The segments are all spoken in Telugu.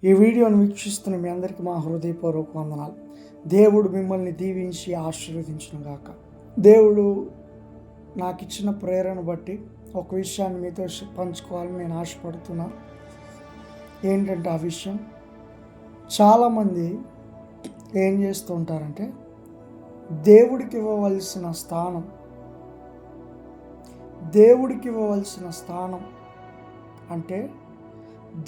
ఈ వీడియోను వీక్షిస్తున్న మీ అందరికీ మా హృదయపూర్వక వందనాలు. దేవుడు మిమ్మల్ని దీవించి ఆశీర్వదించును గాక. దేవుడు నాకు ఇచ్చిన ప్రేరణ బట్టి ఒక విషయాన్ని మీతో పంచుకోవాలని నేను ఆశపడుతున్నా. ఏంటంటే ఆ విషయం, చాలామంది ఏం చేస్తూ ఉంటారంటే దేవుడికి ఇవ్వవలసిన స్థానం అంటే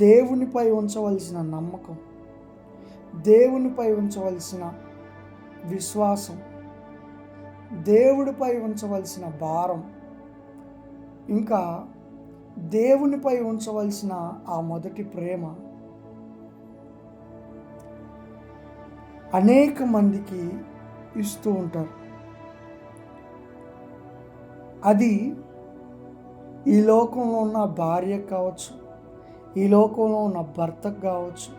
దేవునిపై ఉంచవలసిన నమ్మకం, దేవునిపై ఉంచవలసిన విశ్వాసం, దేవుడిపై ఉంచవలసిన భారం, ఇంకా దేవునిపై ఉంచవలసిన ఆ మొదటి ప్రేమ అనేక మందికి ఇస్తూ ఉంటారు. అది ఈ లోకంలో ఉన్న భార్యకు కావచ్చు, ఈ లోకంలో ఉన్న భర్తకు కావచ్చు,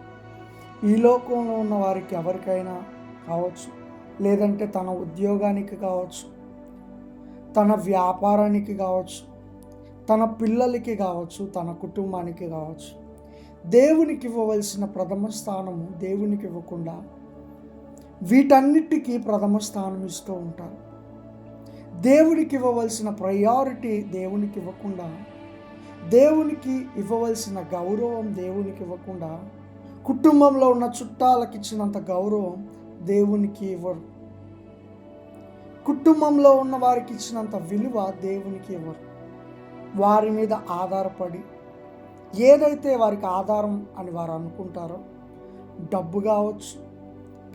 ఈ లోకంలో ఉన్న వారికి ఎవరికైనా కావచ్చు, లేదంటే తన ఉద్యోగానికి కావచ్చు, తన వ్యాపారానికి కావచ్చు, తన పిల్లలకి కావచ్చు, తన కుటుంబానికి కావచ్చు. దేవునికి ఇవ్వవలసిన ప్రథమ స్థానము దేవునికి ఇవ్వకుండా వీటన్నిటికీ ప్రథమ స్థానం ఇస్తూ ఉంటారు. దేవునికి ఇవ్వవలసిన ప్రయారిటీ దేవునికి ఇవ్వకుండా, దేవునికి ఇవ్వవలసిన గౌరవం దేవునికి ఇవ్వకుండా, కుటుంబంలో ఉన్న చుట్టాలకు ఇచ్చినంత గౌరవం దేవునికి ఇవ్వరు. కుటుంబంలో ఉన్న వారికి ఇచ్చినంత విలువ దేవునికి ఇవ్వరు. వారి మీద ఆధారపడి ఏదైతే వారికి ఆధారం అని వారు అనుకుంటారో, డబ్బు కావచ్చు,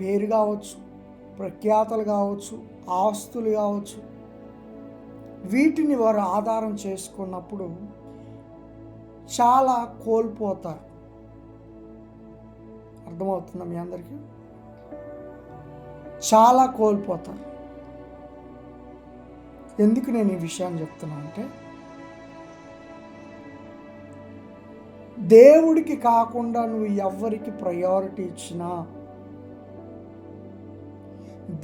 పేరు కావచ్చు, ప్రఖ్యాతలు కావచ్చు, ఆస్తులు కావచ్చు, వీటిని వారు ఆధారం చేసుకున్నప్పుడు చాలా కోల్పోతారు. అర్థమవుతుందా మీ అందరికీ? చాలా కోల్పోతారు. ఎందుకు నేను ఈ విషయాన్ని చెప్తున్నా అంటే, దేవుడికి కాకుండా నువ్వు ఎవ్వరికి ప్రయారిటీ ఇచ్చినా,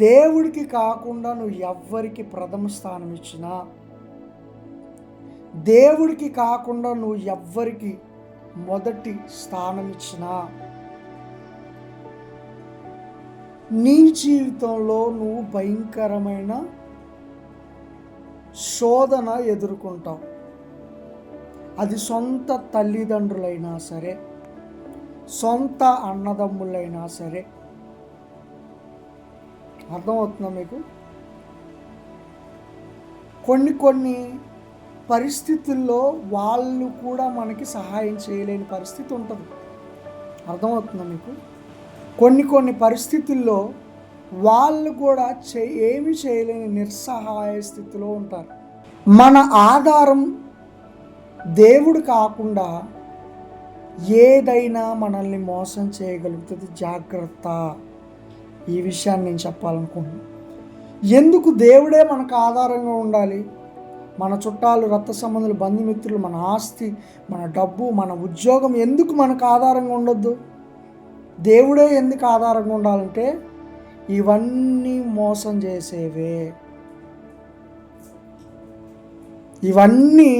దేవుడికి కాకుండా నువ్వు ఎవ్వరికి ప్రథమ స్థానం ఇచ్చినా, దేవుడికి కాకుండా నువ్వు ఎవ్వరికి మొదటి స్థానం ఇచ్చినా, నీ జీవితంలో నువ్వు భయంకరమైన శోధన ఎదుర్కొంటావు. అది సొంత తల్లిదండ్రులైనా సరే, సొంత అన్నదమ్ములైనా సరే. అర్థమవుతుందా మీకు? కొన్ని పరిస్థితుల్లో వాళ్ళు కూడా మనకి సహాయం చేయలేని పరిస్థితి ఉంటుంది. అర్థమవుతుందా మీకు? కొన్ని పరిస్థితుల్లో వాళ్ళు కూడా ఏమి చేయలేని నిస్సహాయ స్థితిలో ఉంటారు. మన ఆధారం దేవుడు కాకుండా ఏదైనా మనల్ని మోసం చేయగలుగుతుంది. జాగ్రత్త. ఈ విషయాన్ని నేను చెప్పాలనుకుంటున్నాను. ఎందుకు దేవుడే మనకు ఆధారంగా ఉండాలి? మన చుట్టాలు, రక్త సంబంధులు, బంధుమిత్రులు, మన ఆస్తి, మన డబ్బు, మన ఉద్యోగం ఎందుకు మనకు ఆధారంగా ఉండొద్దు? దేవుడే ఎందుకు ఆధారంగా ఉండాలంటే, ఇవన్నీ మోసం చేసేవే, ఇవన్నీ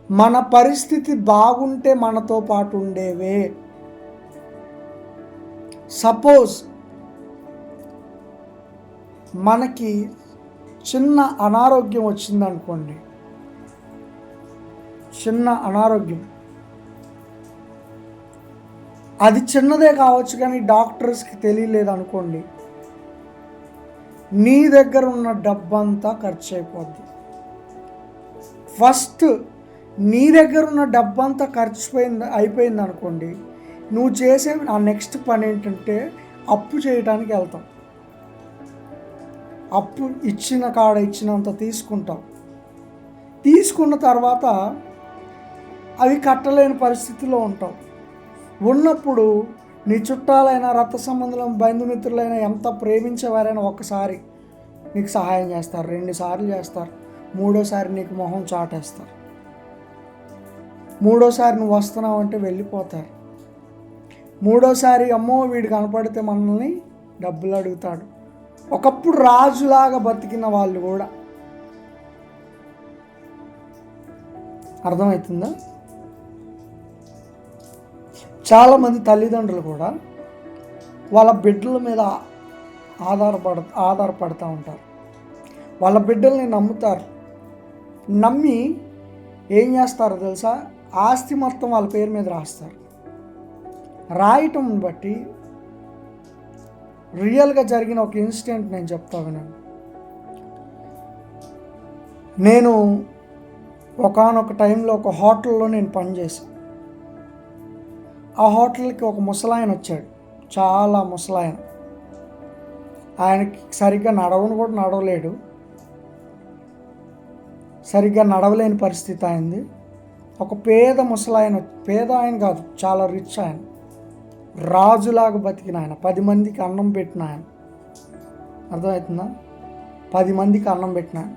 మన పరిస్థితి బాగుంటే మనతో పాటు ఉండేవే. సపోజ్ మనకి చిన్న అనారోగ్యం వచ్చిందనుకోండి, చిన్న అనారోగ్యం, అది చిన్నదే కావచ్చు కానీ డాక్టర్స్కి తెలియలేదు అనుకోండి, నీ దగ్గర ఉన్న డబ్బంతా ఖర్చు అయిపోద్ది. ఫస్ట్ నీ దగ్గర ఉన్న డబ్బంతా అయిపోయింది అనుకోండి, నువ్వు చేసే ఆ నెక్స్ట్ పని ఏంటంటే అప్పు చేయడానికి వెళ్తాం. అప్పు ఇచ్చిన కాడ ఇచ్చినంత తీసుకుంటాం. తీసుకున్న తర్వాత అవి కట్టలేని పరిస్థితిలో ఉంటాం. ఉన్నప్పుడు నీ చుట్టాలైనా, రక్త సంబంధులైన, బంధుమిత్రులైనా, ఎంత ప్రేమించేవారైనా ఒక్కసారి నీకు సహాయం చేస్తారు, 2 సార్లు చేస్తారు, 3వసారి నీకు మొహం చాటేస్తారు, 3వసారి నువ్వు వస్తున్నావు అంటే వెళ్ళిపోతారు, 3వసారి అమ్మో వీడు కనపడితే మనల్ని డబ్బులు అడుగుతాడు. ఒకప్పుడు రాజులాగా బతికిన వాళ్ళు కూడా. అర్థమవుతుందా? చాలామంది తల్లిదండ్రులు కూడా వాళ్ళ బిడ్డల మీద ఆధారపడుతూ ఉంటారు. వాళ్ళ బిడ్డల్ని నమ్ముతారు. నమ్మి ఏం చేస్తారో తెలుసా, ఆస్తి మొత్తం వాళ్ళ పేరు మీద రాస్తారు. రాయటం బట్టి రియల్గా జరిగిన ఒక ఇన్సిడెంట్ నేను చెప్తా వినండి. నేను ఒకానొక టైంలో ఒక హోటల్లో నేను పనిచేశాను. ఆ హోటల్కి ఒక ముసలాయన వచ్చాడు, చాలా ముసలాయన. ఆయనకి సరిగ్గా నడవలేడు, సరిగ్గా నడవలేని పరిస్థితి అయింది. ఒక పేద ముసలాయన, పేద ఆయన కాదు, చాలా రిచ్ ఆయన, రాజులాగా బతికిన ఆయన, 10 మందికి అన్నం పెట్టిన ఆయన. అర్థమవుతుందా? 10 మందికి అన్నం పెట్టిన ఆయన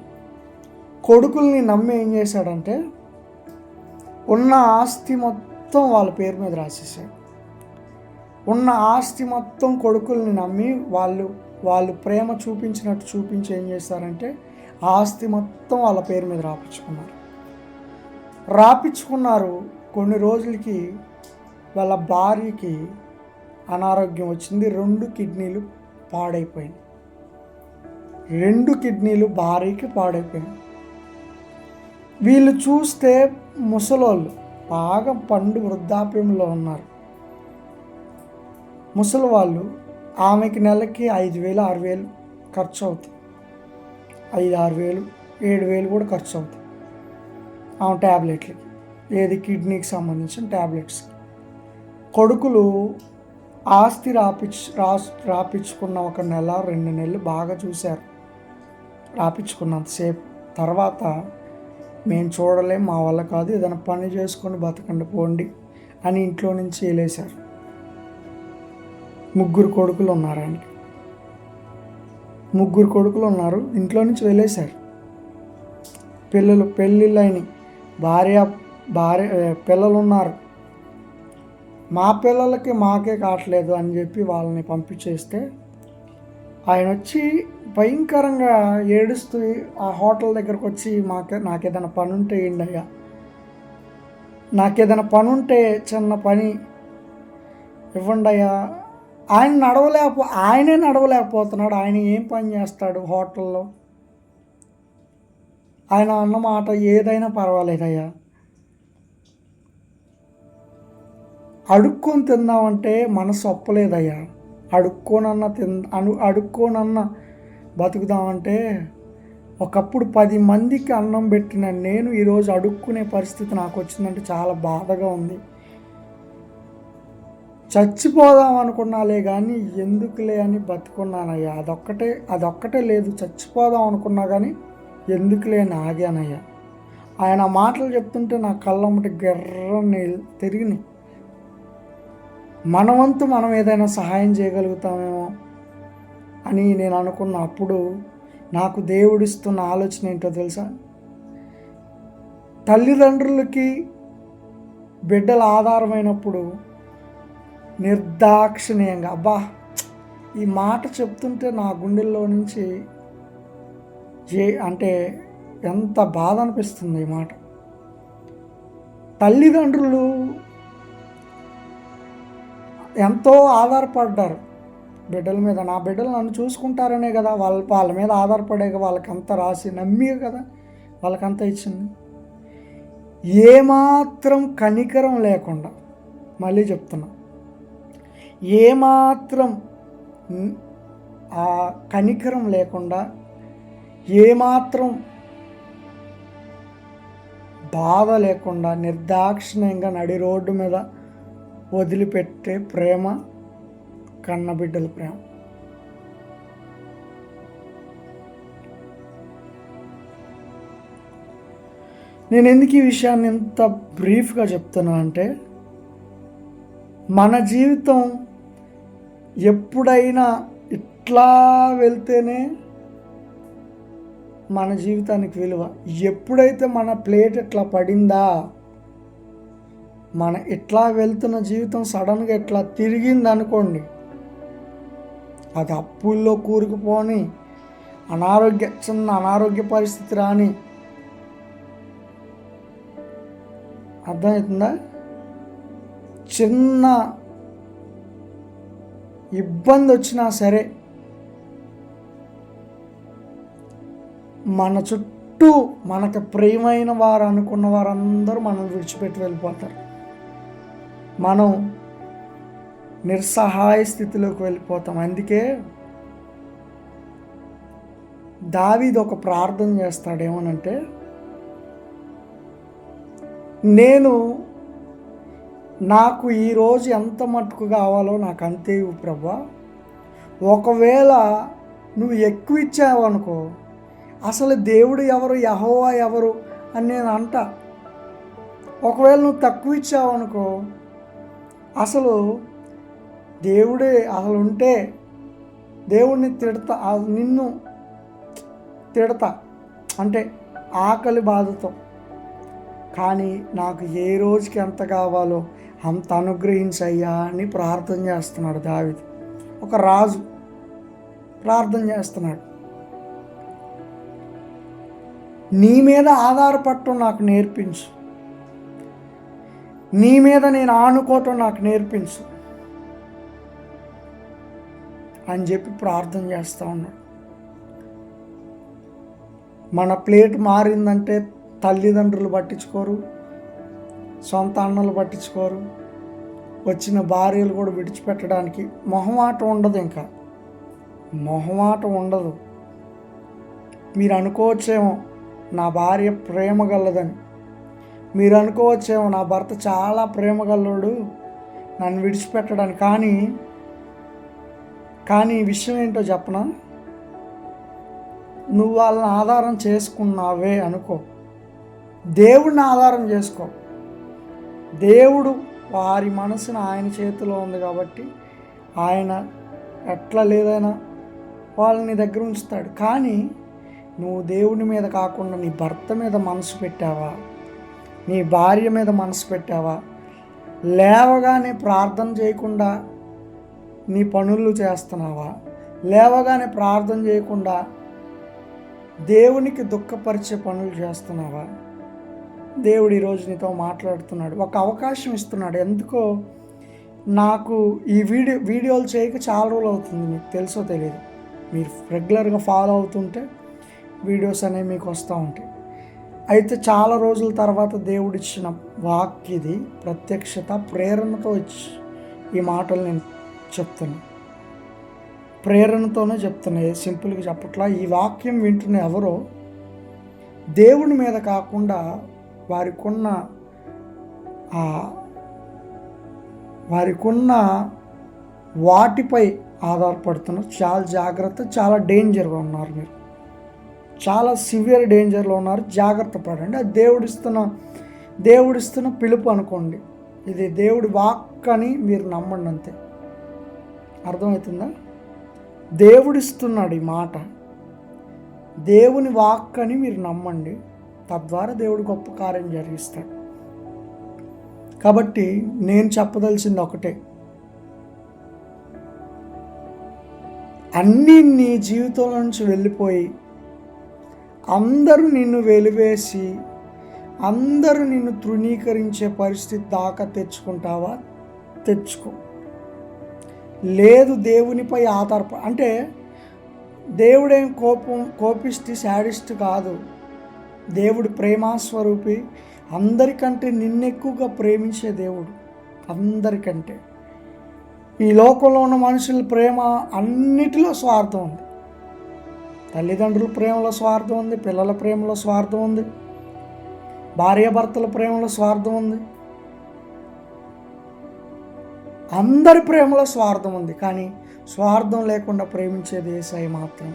కొడుకుల్ని నమ్మి ఏం చేశాడంటే ఉన్న ఆస్తి మొత్తం వాళ్ళ పేరు మీద రాసేసాడు. ఉన్న ఆస్తి మొత్తం కొడుకుల్ని నమ్మి వాళ్ళు ప్రేమ చూపించినట్టు చూపించి ఏం చేస్తారంటే ఆస్తి మొత్తం వాళ్ళ పేరు మీద రాపించుకున్నారు. కొన్ని రోజులకి వాళ్ళ భార్యకి అనారోగ్యం వచ్చింది. 2 కిడ్నీలు పాడైపోయింది. 2 కిడ్నీలు భార్యకి పాడైపోయింది. వీళ్ళు చూస్తే ముసలోళ్ళు, బాగా పండు వృద్ధాప్యంలో ఉన్నారు. ముసలి వాళ్ళు, ఆమెకి నెలకి 5,000 6,000 ఖర్చు అవుతుంది. 5,000 6,000 7,000 కూడా ఖర్చు అవుతుంది ఆమె ట్యాబ్లెట్లకి, ఏది కిడ్నీకి సంబంధించిన ట్యాబ్లెట్స్కి. కొడుకులు ఆస్తి రాపించుకున్న 1 నెల 2 నెలలు బాగా చూశారు. రాపించుకున్నంతసేపు తర్వాత మేము చూడలేం, మా వల్ల కాదు, ఏదైనా పని చేసుకొని బతకండి పోండి అని ఇంట్లో నుంచి వెళ్ళేశారు. 3 కొడుకులు ఉన్నారు ఆయనకి. 3 కొడుకులు ఉన్నారు, ఇంట్లో నుంచి వెళ్ళేశారు. పెళ్ళిళ్ళని భార్య పిల్లలు ఉన్నారు. మా పిల్లలకి మాకే కావట్లేదు అని చెప్పి వాళ్ళని పంపించేస్తే ఆయన వచ్చి భయంకరంగా ఏడుస్తూ ఆ హోటల్ దగ్గరకు వచ్చి నాకేదైనా పని ఉంటే ఏంటి అయ్యా, నాకేదైనా పని ఉంటే చిన్న పని ఇవ్వండి అయ్యా. ఆయనే నడవలేకపోతున్నాడు. ఆయన ఏం పని చేస్తాడు హోటల్లో? ఆయన అన్నమాట ఏదైనా పర్వాలేదయ్యా, అడుక్కొని తిందామంటే మనసు ఒప్పలేదయ్యా, అడుక్కోనన్నా బతుకుదామంటే ఒకప్పుడు 10 మందికి అన్నం పెట్టిన నేను ఈరోజు అడుక్కునే పరిస్థితి నాకు వచ్చిందంటే చాలా బాధగా ఉంది. చచ్చిపోదాం అనుకున్నాలే కానీ ఎందుకులే అని బతుకున్నానయ్యా. అదొక్కటే లేదు, చచ్చిపోదాం అనుకున్నా కానీ ఎందుకులే అని ఆగానయ్యా. ఆయన మాటలు చెప్తుంటే నా కళ్ళమ్మటి గెర్రని తిరిగినాయి. మన వంతు మనం ఏదైనా సహాయం చేయగలుగుతామేమో అని నేను అనుకున్న అప్పుడు నాకు దేవుడిస్తున్న ఆలోచన ఏంటో తెలుసా? తల్లిదండ్రులకి బిడ్డల ఆధారమైనప్పుడు నిర్దాక్షిణ్యంగా, అబ్బా ఈ మాట చెప్తుంటే నా గుండెల్లో నుంచి అంటే ఎంత బాధ అనిపిస్తుంది ఈ మాట. తల్లిదండ్రులు ఎంతో ఆధారపడ్డారు బిడ్డల మీద. నా బిడ్డలు నన్ను చూసుకుంటారనే కదా, వాళ్ళ మీద ఆధారపడేగా వాళ్ళకంతా రాసి నమ్మి కదా వాళ్ళకంతా ఇచ్చింది. ఏమాత్రం కనికరం లేకుండా, మళ్ళీ చెప్తున్నా, ఏమాత్రం ఆ కనికరం లేకుండా, ఏమాత్రం బాధ లేకుండా నిర్దాక్షిణ్యంగా నడి రోడ్డు మీద వదిలిపెట్టే ప్రేమ కన్నబిడ్డల ప్రేమ. నేను ఎందుకు ఈ విషయాన్ని ఇంత బ్రీఫ్గా చెప్తున్నా అంటే, మన జీవితం ఎప్పుడైనా ఇట్లా వెళ్తేనే మన జీవితానికి విలువ. ఎప్పుడైతే మన ప్లేట్ ఇట్లా పడిందా, మన ఇట్లా వెళ్తున్న జీవితం సడన్గా ఇట్లా తిరిగింది అనుకోండి, అది అప్పుల్లో కూరుకుపోని, చిన్న అనారోగ్య పరిస్థితి రాని, అర్థమవుతుందా, చిన్న ఇబ్బంది వచ్చినా సరే మన చుట్టూ మనకు ప్రియమైన వారు అనుకున్న వారందరూ మనం విడిచిపెట్టి వెళ్ళిపోతారు. మనం నిస్సహాయ స్థితిలోకి వెళ్ళిపోతాం. అందుకే దావీదు ఒక ప్రార్థన చేస్తాడు. ఏమనంటే, నాకు ఈరోజు ఎంత మట్టుకు కావాలో నాకు అంతే ఇవ్వు ప్రభువా. ఒకవేళ నువ్వు ఎక్కువ ఇచ్చావనుకో, అసలు దేవుడు ఎవరు, యెహోవా ఎవరు అని నేను అంట. ఒకవేళ నువ్వు తక్కువ ఇచ్చావనుకో, అసలు దేవుడే అసలు ఉంటే దేవుడిని నిన్ను తిడతా, అంటే ఆకలి బాధతో. కానీ నాకు ఏ రోజుకి ఎంత కావాలో అంత అనుగ్రహించయ్యా అని ప్రార్థన చేస్తున్నాడు దావీదు. ఒక రాజు ప్రార్థన చేస్తున్నాడు. నీ మీద ఆధారపడటం నాకు నేర్పించు, నీ మీద నేను ఆనుకోవటం నాకు నేర్పించు అని చెప్పి ప్రార్థన చేస్తూ ఉన్నాడు. మన ప్లేట్ మారిందంటే తల్లిదండ్రులు పట్టించుకోరు, సొంత అన్నలు పట్టించుకోరు, వచ్చిన భార్యలు కూడా విడిచిపెట్టడానికి మొహమాటం ఉండదు. ఇంకా మొహమాటం ఉండదు. మీరు అనుకోవచ్చేమో నా భార్య ప్రేమ గలదని, మీరు అనుకోవచ్చేమో నా భర్త చాలా ప్రేమ గలడు నన్ను విడిచిపెట్టడానికి. కానీ ఈ విషయం ఏంటో చెప్పనా, నువ్వు వాళ్ళని ఆధారం చేసుకున్నావే అనుకో, దేవుడిని ఆధారం చేసుకో. దేవుడు వారి మనసును ఆయన చేతిలో ఉంది కాబట్టి ఆయన ఎట్లా లేదైనా వాళ్ళని దగ్గర ఉంచుతాడు. కానీ నువ్వు దేవుని మీద కాకుండా నీ భర్త మీద మనసు పెట్టావా, నీ భార్య మీద మనసు పెట్టావా, లేవగానే ప్రార్థన చేయకుండా నీ పనులు చేస్తున్నావా, లేవగానే ప్రార్థన చేయకుండా దేవునికి దుఃఖపరిచే పనులు చేస్తున్నావా? దేవుడు ఈరోజు నీతో మాట్లాడుతున్నాడు, ఒక అవకాశం ఇస్తున్నాడు. ఎందుకో నాకు ఈ వీడియోలు చేయక చాలా రోజులు అవుతుంది, మీకు తెలుసో తెలియదు. మీరు రెగ్యులర్గా ఫాలో అవుతుంటే వీడియోస్ అనేవి మీకు వస్తూ ఉంటాయి. అయితే చాలా రోజుల తర్వాత దేవుడు ఇచ్చిన వాక్య ఇది, ప్రత్యక్షత, ప్రేరణతో ఈ మాటలు నేను చెప్తాను. ప్రేరణతోనే చెప్తున్నాయి, సింపుల్గా చెప్పట్లా. ఈ వాక్యం వింటున్న ఎవరో దేవుని మీద కాకుండా వారికున్న వాటిపై ఆధారపడుతున్నారు. చాలా జాగ్రత్త, చాలా డేంజర్గా ఉన్నారు. మీరు చాలా సివియర్ డేంజర్లో ఉన్నారు. జాగ్రత్త పడండి. అది దేవుడిస్తున్న పిలుపు అనుకోండి. ఇది దేవుడి వాక్ అని మీరు నమ్మండి, అంతే. అర్థమవుతుందా? దేవుడిస్తున్నాడు ఈ మాట, దేవుని వాక్ అని మీరు నమ్మండి. తద్వారా దేవుడు గొప్ప కార్యం జరిగిస్తాడు. కాబట్టి నేను చెప్పదలిసింది ఒకటే, అన్నీ నీ జీవితంలో నుంచి వెళ్ళిపోయి అందరూ నిన్ను వెలివేసి అందరూ నిన్ను తృణీకరించే పరిస్థితి దాకా తెచ్చుకుంటావా? తెచ్చుకో. లేదు, దేవునిపై అంటే దేవుడేం కోపిస్ట్ శాడిస్ట్ కాదు. దేవుడు ప్రేమాస్వరూపి, అందరికంటే నిన్నెక్కువగా ప్రేమించే దేవుడు. అందరికంటే ఈ లోకంలో ఉన్న మనుషుల ప్రేమ అన్నిటిలో స్వార్థం ఉంది. తల్లిదండ్రుల ప్రేమలో స్వార్థం ఉంది, పిల్లల ప్రేమలో స్వార్థం ఉంది, భార్యాభర్తల ప్రేమలో స్వార్థం ఉంది, అందరి ప్రేమలో స్వార్థం ఉంది. కానీ స్వార్థం లేకుండా ప్రేమించేది యేసయ్య మాత్రం.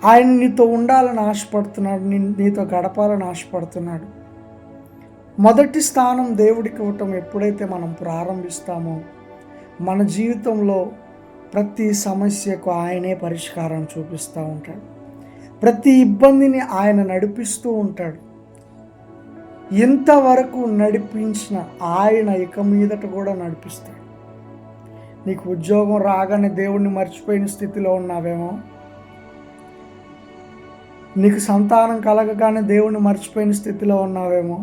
ఆయన నీతో ఉండాలని ఆశపడుతున్నాడు, నీతో గడపాలని ఆశపడుతున్నాడు. మొదటి స్థానం దేవుడికి ఇవ్వటం ఎప్పుడైతే మనం ప్రారంభిస్తామో మన జీవితంలో ప్రతి సమస్యకు ఆయనే పరిష్కారం చూపిస్తూ ఉంటాడు. ప్రతి ఇబ్బందిని ఆయన నడిపిస్తూ ఉంటాడు. ఇంతవరకు నడిపించిన ఆయన ఇక మీదట కూడా నడిపిస్తాడు. నీకు ఉద్యోగం రాగానే దేవుణ్ణి మర్చిపోయిన స్థితిలో ఉన్నావేమో, నీకు సంతానం కలగగానే దేవుణ్ణి మర్చిపోయిన స్థితిలో ఉన్నావేమో,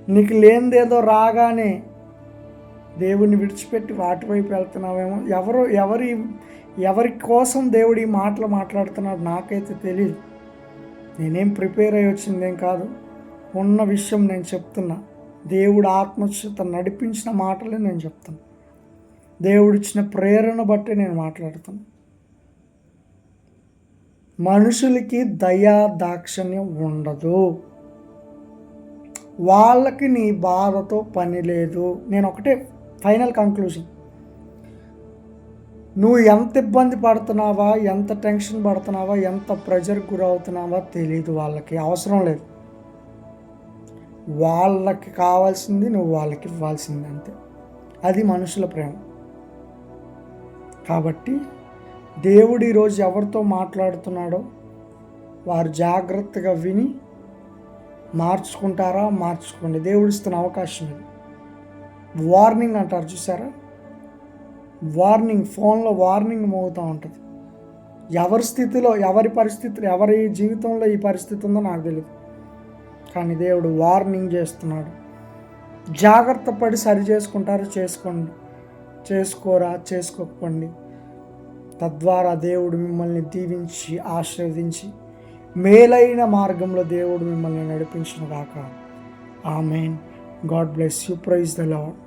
నీకు లేనిదేదో రాగానే దేవుడిని విడిచిపెట్టి వాటి వైపు వెళ్తున్నావేమో. ఎవరి కోసం దేవుడు ఈ మాటలు మాట్లాడుతున్నాడు నాకైతే తెలియదు. నేనేం ప్రిపేర్ అయ్యి వచ్చిందేం కాదు, ఉన్న విషయం నేను చెప్తున్నా. దేవుడు ఆత్మచేత నడిపించిన మాటలే నేను చెప్తాను. దేవుడిచ్చిన ప్రేరణ బట్టి నేను మాట్లాడుతాను. మనుషులకి దయా దాక్షిణ్యం ఉండదు. వాళ్ళకి నీ బాధతో పని లేదు. నేను ఒకటే ఫైనల్ కంక్లూజన్, నువ్వు ఎంత ఇబ్బంది పడుతున్నావా, ఎంత టెన్షన్ పడుతున్నావా, ఎంత ప్రెజర్కి గురవుతున్నావా తెలీదు. వాళ్ళకి అవసరం లేదు. వాళ్ళకి కావాల్సింది నువ్వు వాళ్ళకి ఇవ్వాల్సింది, అంతే. అది మనుషుల ప్రేమ. కాబట్టి దేవుడు ఈరోజు ఎవరితో మాట్లాడుతున్నాడో వారు జాగ్రత్తగా విని మార్చుకుంటారా, మార్చుకోండి. దేవుడు ఇస్తున్న అవకాశం ఇది. వార్నింగ్ అంటారు చూసారా, వార్నింగ్, ఫోన్లో వార్నింగ్ మోగుతూ ఉంటుంది. ఎవరి స్థితిలో, ఎవరి పరిస్థితులు, ఎవరి జీవితంలో ఈ పరిస్థితి ఉందో నాకు తెలియదు, కానీ దేవుడు వార్నింగ్ చేస్తున్నాడు. జాగ్రత్త పడి సరి చేసుకుంటారు, చేసుకోండి. చేసుకోరా, చేసుకోకండి. తద్వారా దేవుడు మిమ్మల్ని దీవించి ఆశీర్వదించి మేలైన మార్గంలో దేవుడు మిమ్మల్ని నడిపించును గాక. Amen. God bless you. Praise the lord.